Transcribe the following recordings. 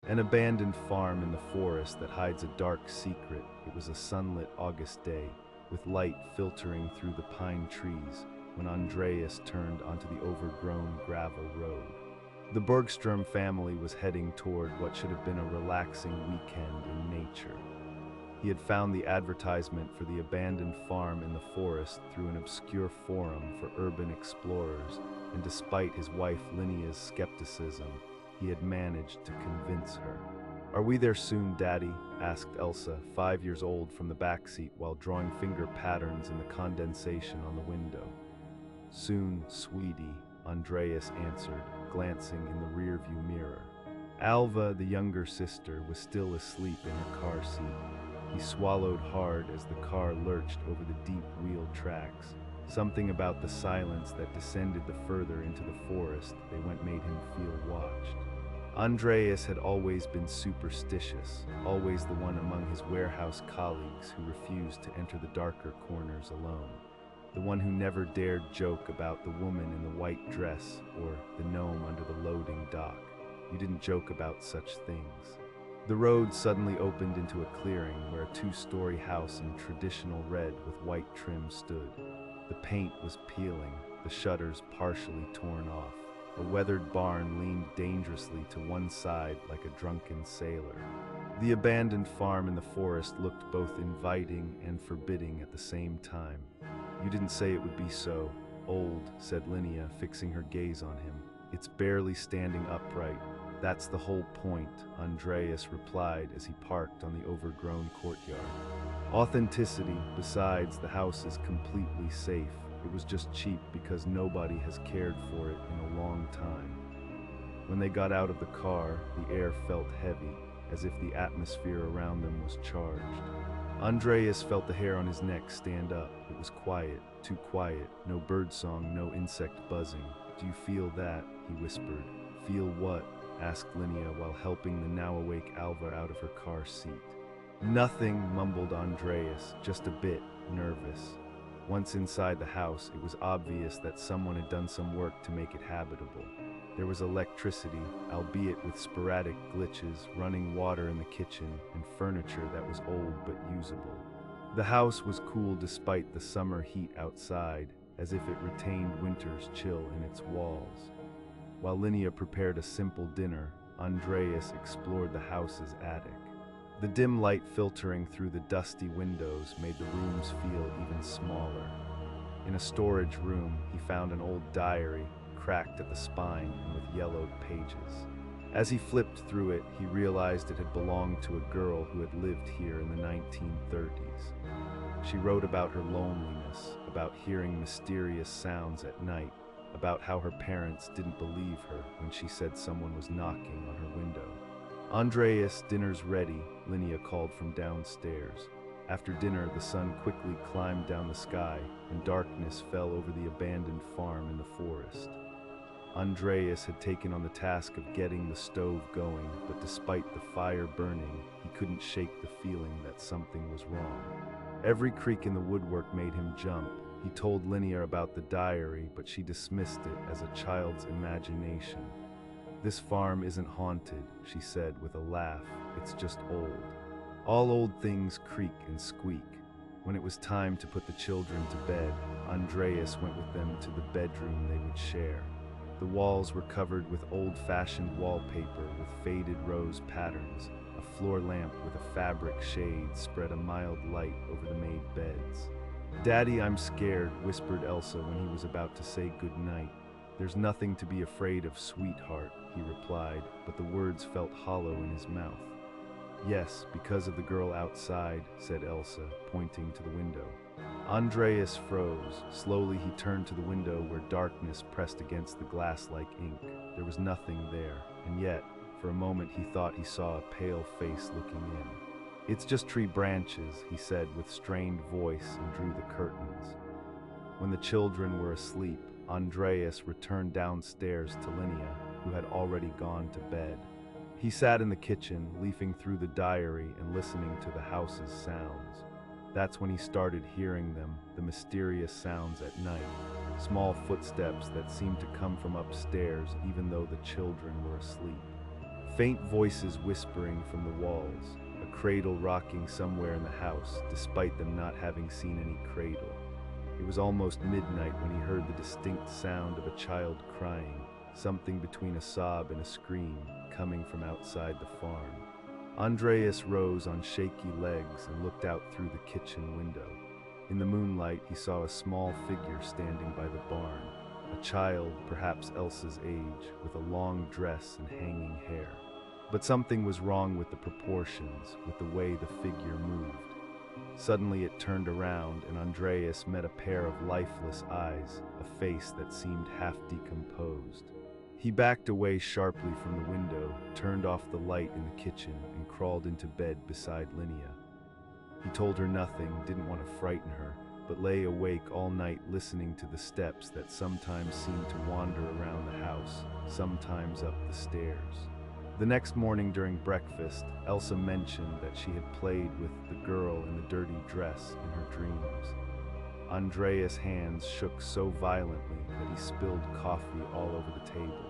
An abandoned farm in the forest that hides a dark secret. It was a sunlit August day, with light filtering through the pine trees, when Andreas turned onto the overgrown gravel road. The Bergstrom family was heading toward what should have been a relaxing weekend in nature. He had found the advertisement for the abandoned farm in the forest through an obscure forum for urban explorers, and despite his wife Linnea's skepticism, he had managed to convince her. "Are we there soon, Daddy?" asked Elsa, 5 years old, from the backseat while drawing finger patterns in the condensation on the window. "Soon, sweetie," Andreas answered, glancing in the rearview mirror. Alva, the younger sister, was still asleep in her car seat. He swallowed hard as the car lurched over the deep wheel tracks. Something about the silence that descended the further into the forest they went made him feel watched. Andreas had always been superstitious, always the one among his warehouse colleagues who refused to enter the darker corners alone. The one who never dared joke about the woman in the white dress or the gnome under the loading dock. You didn't joke about such things. The road suddenly opened into a clearing where a two-story house in traditional red with white trim stood. The paint was peeling, the shutters partially torn off. A weathered barn leaned dangerously to one side like a drunken sailor. The abandoned farm in the forest looked both inviting and forbidding at the same time. "You didn't say it would be so old," said Linnea, fixing her gaze on him. "It's barely standing upright. That's the whole point," Andreas replied as he parked on the overgrown courtyard. "Authenticity. Besides, the house is completely safe. It was just cheap because nobody has cared for it in a long time." When they got out of the car, the air felt heavy, as if the atmosphere around them was charged. Andreas felt the hair on his neck stand up. It was quiet, too quiet, no birdsong, no insect buzzing. "Do you feel that?" he whispered. "Feel what?" asked Linnea while helping the now-awake Alva out of her car seat. "Nothing," mumbled Andreas, "just a bit nervous." Once inside the house, it was obvious that someone had done some work to make it habitable. There was electricity, albeit with sporadic glitches, running water in the kitchen, and furniture that was old but usable. The house was cool despite the summer heat outside, as if it retained winter's chill in its walls. While Linnea prepared a simple dinner, Andreas explored the house's attic. The dim light filtering through the dusty windows made the rooms feel even smaller. In a storage room, he found an old diary, cracked at the spine and with yellowed pages. As he flipped through it, he realized it had belonged to a girl who had lived here in the 1930s. She wrote about her loneliness, about hearing mysterious sounds at night, about how her parents didn't believe her when she said someone was knocking on her window. "Andreas, dinner's ready," Linnea called from downstairs. After dinner, the sun quickly climbed down the sky, and darkness fell over the abandoned farm in the forest. Andreas had taken on the task of getting the stove going, but despite the fire burning, he couldn't shake the feeling that something was wrong. Every creak in the woodwork made him jump. He told Linnea about the diary, but she dismissed it as a child's imagination. "This farm isn't haunted," she said with a laugh. "It's just old. All old things creak and squeak." When it was time to put the children to bed, Andreas went with them to the bedroom they would share. The walls were covered with old-fashioned wallpaper with faded rose patterns. A floor lamp with a fabric shade spread a mild light over the made beds. "Daddy, I'm scared," whispered Elsa when he was about to say goodnight. "There's nothing to be afraid of, sweetheart," he replied, but the words felt hollow in his mouth. "Yes, because of the girl outside," said Elsa, pointing to the window. Andreas froze. Slowly he turned to the window where darkness pressed against the glass like ink. There was nothing there, and yet, for a moment he thought he saw a pale face looking in. "It's just tree branches," he said with strained voice and drew the curtains. When the children were asleep, Andreas returned downstairs to Linnea, who had already gone to bed. He sat in the kitchen, leafing through the diary and listening to the house's sounds. That's when he started hearing them, the mysterious sounds at night, small footsteps that seemed to come from upstairs even though the children were asleep. Faint voices whispering from the walls, a cradle rocking somewhere in the house, despite them not having seen any cradle. It was almost midnight when he heard the distinct sound of a child crying, something between a sob and a scream, coming from outside the farm. Andreas rose on shaky legs and looked out through the kitchen window. In the moonlight, he saw a small figure standing by the barn, a child, perhaps Elsa's age, with a long dress and hanging hair. But something was wrong with the proportions, with the way the figure moved. Suddenly it turned around, and Andreas met a pair of lifeless eyes, a face that seemed half decomposed. He backed away sharply from the window, turned off the light in the kitchen, and crawled into bed beside Linnea. He told her nothing, didn't want to frighten her, but lay awake all night listening to the steps that sometimes seemed to wander around the house, sometimes up the stairs. The next morning during breakfast, Elsa mentioned that she had played with the girl in the dirty dress in her dreams. Andreas' hands shook so violently that he spilled coffee all over the table.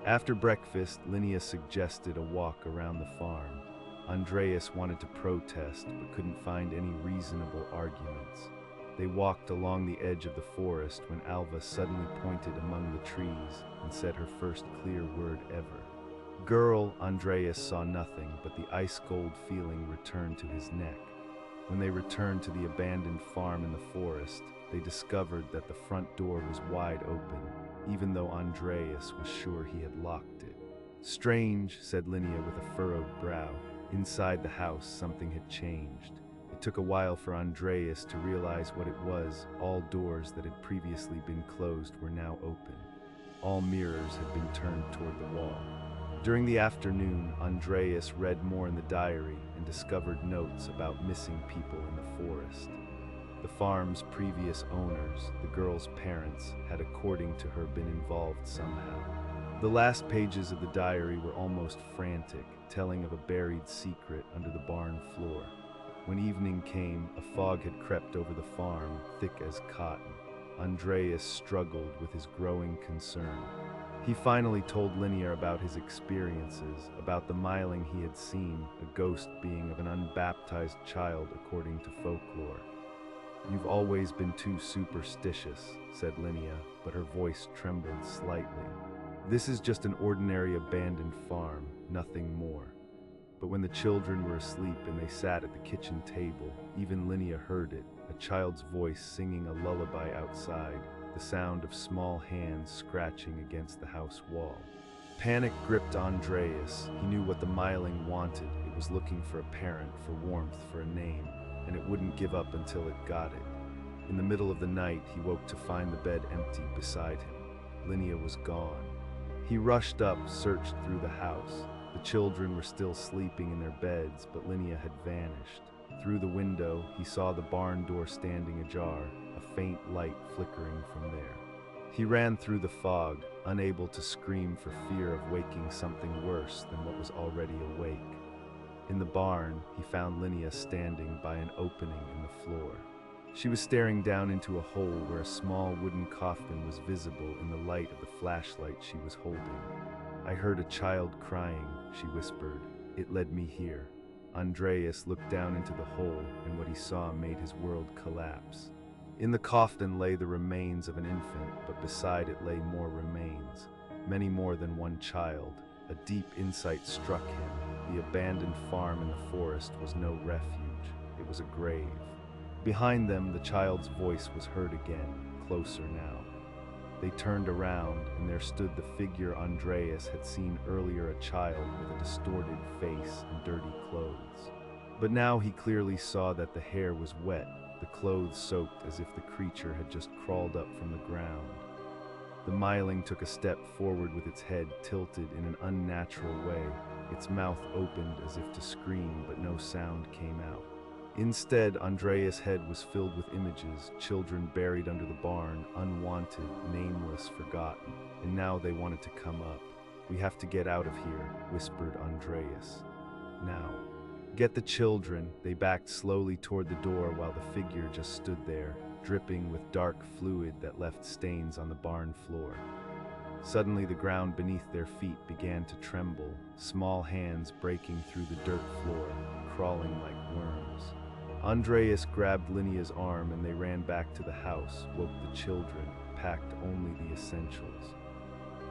After breakfast, Linnea suggested a walk around the farm. Andreas wanted to protest but couldn't find any reasonable arguments. They walked along the edge of the forest when Alva suddenly pointed among the trees and said her first clear word ever. Girl, Andreas saw nothing, but the ice-cold feeling returned to his neck. When they returned to the abandoned farm in the forest, they discovered that the front door was wide open, even though Andreas was sure he had locked it. Strange, said Linnea with a furrowed brow. Inside the house, something had changed. It took a while for Andreas to realize what it was. All doors that had previously been closed were now open. All mirrors had been turned toward the wall. During the afternoon, Andreas read more in the diary and discovered notes about missing people in the forest. The farm's previous owners, the girl's parents, had, according to her, been involved somehow. The last pages of the diary were almost frantic, telling of a buried secret under the barn floor. When evening came, a fog had crept over the farm, thick as cotton. Andreas struggled with his growing concern. He finally told Linnea about his experiences, about the myling he had seen, a ghost being of an unbaptized child according to folklore. You've always been too superstitious, said Linnea, but her voice trembled slightly. This is just an ordinary abandoned farm, nothing more. But when the children were asleep and they sat at the kitchen table, even Linnea heard it, a child's voice singing a lullaby outside, the sound of small hands scratching against the house wall. Panic gripped Andreas. He knew what the myling wanted. It was looking for a parent, for warmth, for a name, and it wouldn't give up until it got it. In the middle of the night, he woke to find the bed empty beside him. Linnea was gone. He rushed up, searched through the house. The children were still sleeping in their beds, but Linnea had vanished. Through the window, he saw the barn door standing ajar, a faint light flickering from there. He ran through the fog, unable to scream for fear of waking something worse than what was already awake. In the barn, he found Linnea standing by an opening in the floor. She was staring down into a hole where a small wooden coffin was visible in the light of the flashlight she was holding. I heard a child crying, she whispered. It led me here. Andreas looked down into the hole, and what he saw made his world collapse. In the coffin lay the remains of an infant, but beside it lay more remains, many more than one child. A deep insight struck him. The abandoned farm in the forest was no refuge. It was a grave. Behind them, the child's voice was heard again, closer now. They turned around, and there stood the figure Andreas had seen earlier, a child with a distorted face and dirty clothes. But now he clearly saw that the hair was wet, the clothes soaked as if the creature had just crawled up from the ground. The myling took a step forward with its head tilted in an unnatural way. Its mouth opened as if to scream, but no sound came out. Instead, Andreas' head was filled with images, children buried under the barn, unwanted, nameless, forgotten. And now they wanted to come up. We have to get out of here, whispered Andreas. Now. Get the children. They backed slowly toward the door while the figure just stood there, dripping with dark fluid that left stains on the barn floor. Suddenly, the ground beneath their feet began to tremble, small hands breaking through the dirt floor, crawling like worms. Andreas grabbed Linnea's arm and they ran back to the house, woke the children, packed only the essentials.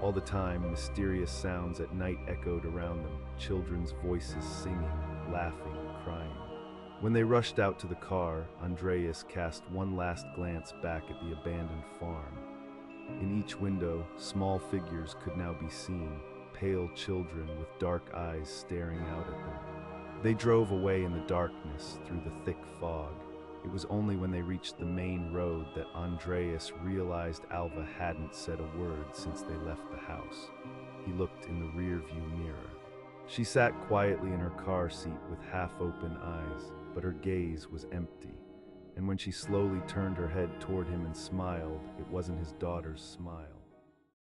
All the time, mysterious sounds at night echoed around them, children's voices singing, laughing, crying. When they rushed out to the car, Andreas cast one last glance back at the abandoned farm. In each window, small figures could now be seen, pale children with dark eyes staring out at them. They drove away in the darkness, through the thick fog. It was only when they reached the main road that Andreas realized Alva hadn't said a word since they left the house. He looked in the rear-view mirror. She sat quietly in her car seat with half-open eyes, but her gaze was empty. And when she slowly turned her head toward him and smiled, it wasn't his daughter's smile.